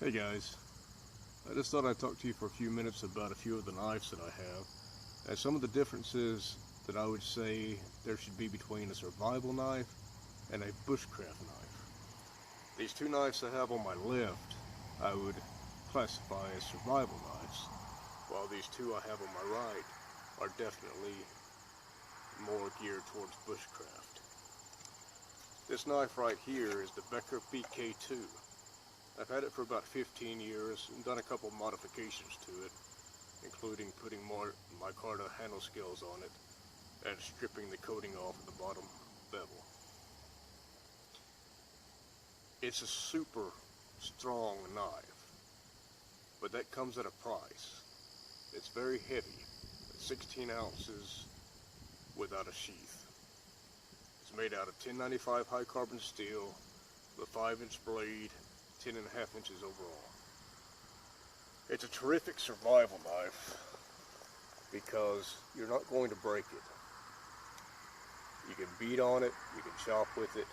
Hey guys, I just thought I'd talk to you for a few minutes about a few of the knives that I have and some of the differences that I would say there should be between a survival knife and a bushcraft knife. These two knives I have on my left I would classify as survival knives, while these two I have on my right are definitely more geared towards bushcraft. This knife right here is the Becker BK2. I've had it for about 15 years and done a couple modifications to it, including putting more micarta handle scales on it and stripping the coating off of the bottom bevel. It's a super strong knife, but that comes at a price. It's very heavy, 16 ounces without a sheath. It's made out of 1095 high carbon steel with a 5-inch blade, 10.5 inches overall. It's a terrific survival knife because you're not going to break it. You can beat on it, you can chop with it,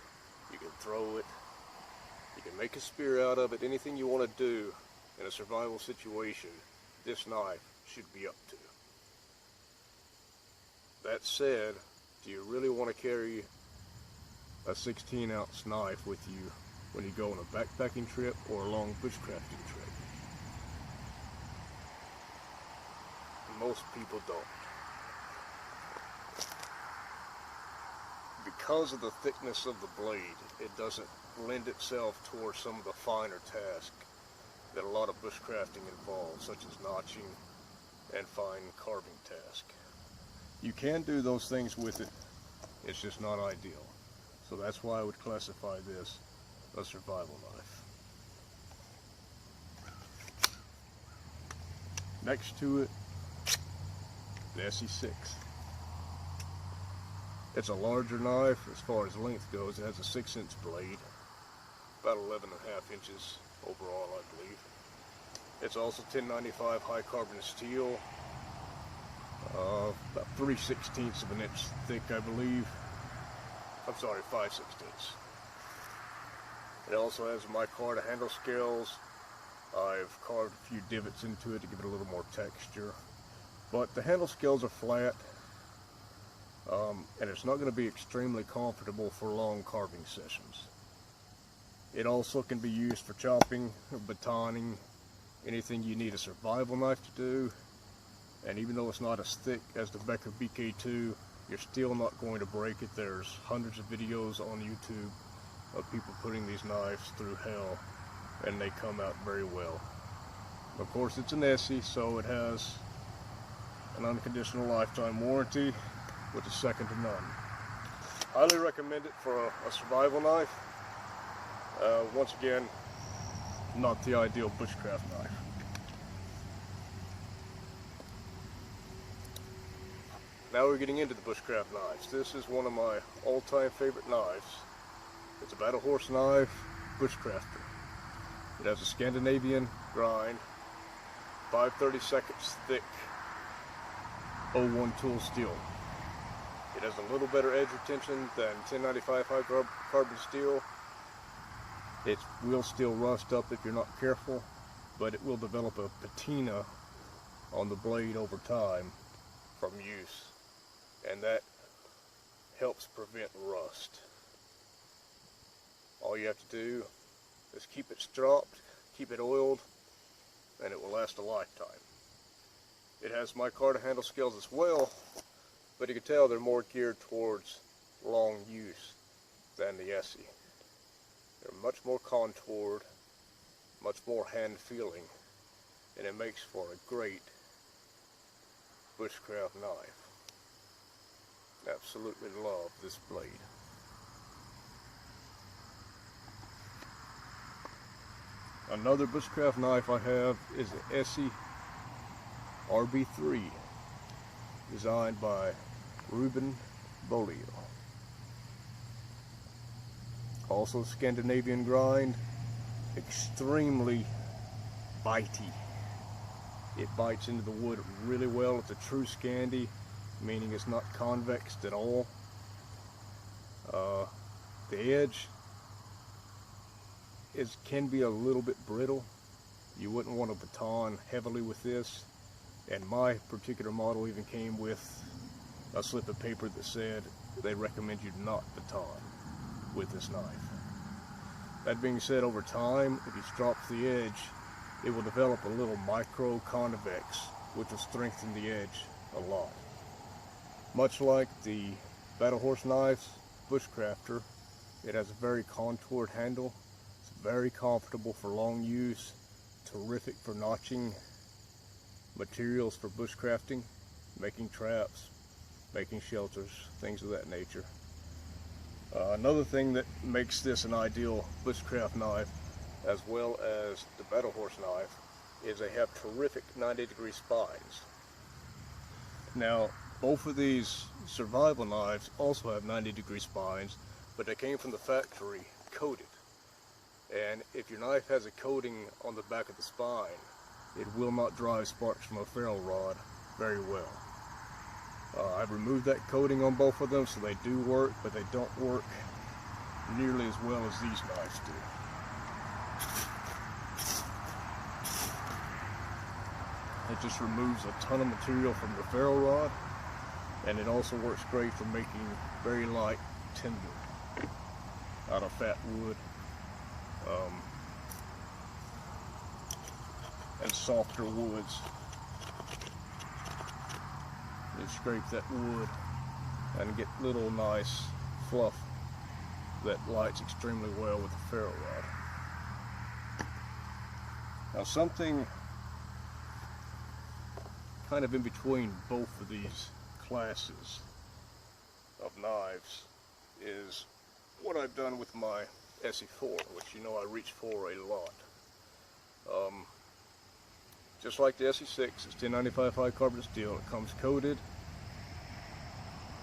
you can throw it, you can make a spear out of it. Anything you want to do in a survival situation, this knife should be up to. That said, do you really want to carry a 16-ounce knife with you when you go on a backpacking trip or a long bushcrafting trip? Most people don't. Because of the thickness of the blade, it doesn't lend itself towards some of the finer tasks that a lot of bushcrafting involves, such as notching and fine carving tasks. You can do those things with it, it's just not ideal. So that's why I would classify this a survival knife. Next to it, the ESEE 6. It's a larger knife as far as length goes. It has a 6-inch blade, about 11.5 inches overall, I believe. It's also 1095 high carbon steel, about 3/16 of an inch thick, I believe. I'm sorry, 5/16. It also has micarta handle scales. I've carved a few divots into it to give it a little more texture. But the handle scales are flat, and it's not going to be extremely comfortable for long carving sessions. It also can be used for chopping, batoning, anything you need a survival knife to do. And even though it's not as thick as the Becker BK2, you're still not going to break it. There's hundreds of videos on YouTube of people putting these knives through hell, and they come out very well. Of course, it's an ESEE, so it has an unconditional lifetime warranty, which is second to none. Highly recommend it for a survival knife. Once again, not the ideal bushcraft knife. Now we're getting into the bushcraft knives. This is one of my all-time favorite knives. It's a battle horse knife, bushcrafter. It has a Scandinavian grind, 5/32 thick 01 tool steel. It has a little better edge retention than 1095 high carbon steel. It will still rust up if you're not careful, but it will develop a patina on the blade over time from use, and that helps prevent rust. All you have to do is keep it stropped, keep it oiled, and it will last a lifetime. It has micarta handle scales as well, but you can tell they're more geared towards long use than the ESEE. They're much more contoured, much more hand-feeling, and it makes for a great bushcraft knife. Absolutely love this blade. Another bushcraft knife I have is the ESEE RB3, designed by Ruben Bolio. Also Scandinavian grind, extremely bitey. It bites into the wood really well. It's a true Scandi, meaning it's not convexed at all. The edge can be a little bit brittle, You wouldn't want to baton heavily with this, and my particular model even came with a slip of paper that said they recommend you not baton with this knife. That being said, over time, if you strop the edge, it will develop a little micro convex, which will strengthen the edge a lot. Much like the Battle Horse knives, Bushcrafter, it has a very contoured handle. It's very comfortable for long use, terrific for notching materials for bushcrafting, making traps, making shelters, things of that nature. Another thing that makes this an ideal bushcraft knife, as well as the Battle Horse knife, is they have terrific 90-degree spines. Now, both of these survival knives also have 90-degree spines, but they came from the factory coated. And if your knife has a coating on the back of the spine, it will not drive sparks from a ferro rod very well. I've removed that coating on both of them, so they do work, but they don't work nearly as well as these knives do. It just removes a ton of material from the ferro rod, and it also works great for making very light tinder out of fat wood and softer woods. You scrape that wood and get little nice fluff that lights extremely well with the ferro rod. Now, something kind of in between both of these classes of knives is what I've done with my ESEE 4, which you know I reach for a lot. Just like the ESEE 6, it's 1095 high carbon steel. It comes coated,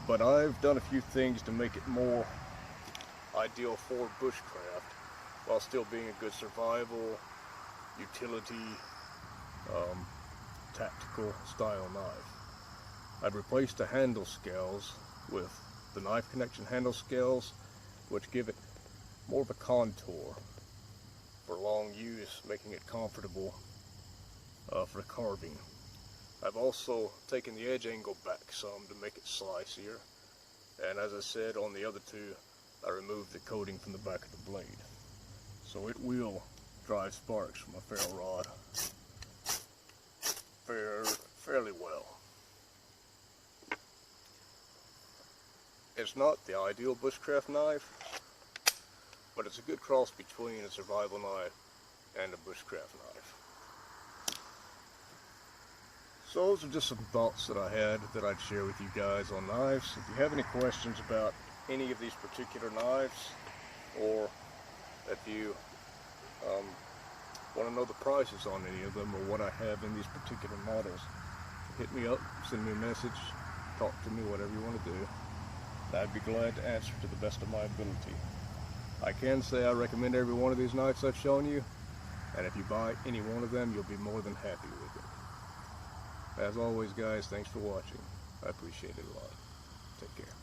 but I've done a few things to make it more ideal for bushcraft while still being a good survival, utility, tactical style knife. I've replaced the handle scales with the knife connection handle scales, which give it more of a contour for long use, making it comfortable for carving. I've also taken the edge angle back some to make it slicier, and as I said on the other two, I removed the coating from the back of the blade, so it will drive sparks from a ferro rod fairly well. It's not the ideal bushcraft knife, but it's a good cross between a survival knife and a bushcraft knife. So those are just some thoughts that I had that I'd share with you guys on knives. If you have any questions about any of these particular knives, or if you want to know the prices on any of them or what I have in these particular models, hit me up, send me a message, talk to me, whatever you want to do. I'd be glad to answer to the best of my ability. I can say I recommend every one of these knives I've shown you, and if you buy any one of them, you'll be more than happy with it. As always, guys, thanks for watching. I appreciate it a lot. Take care.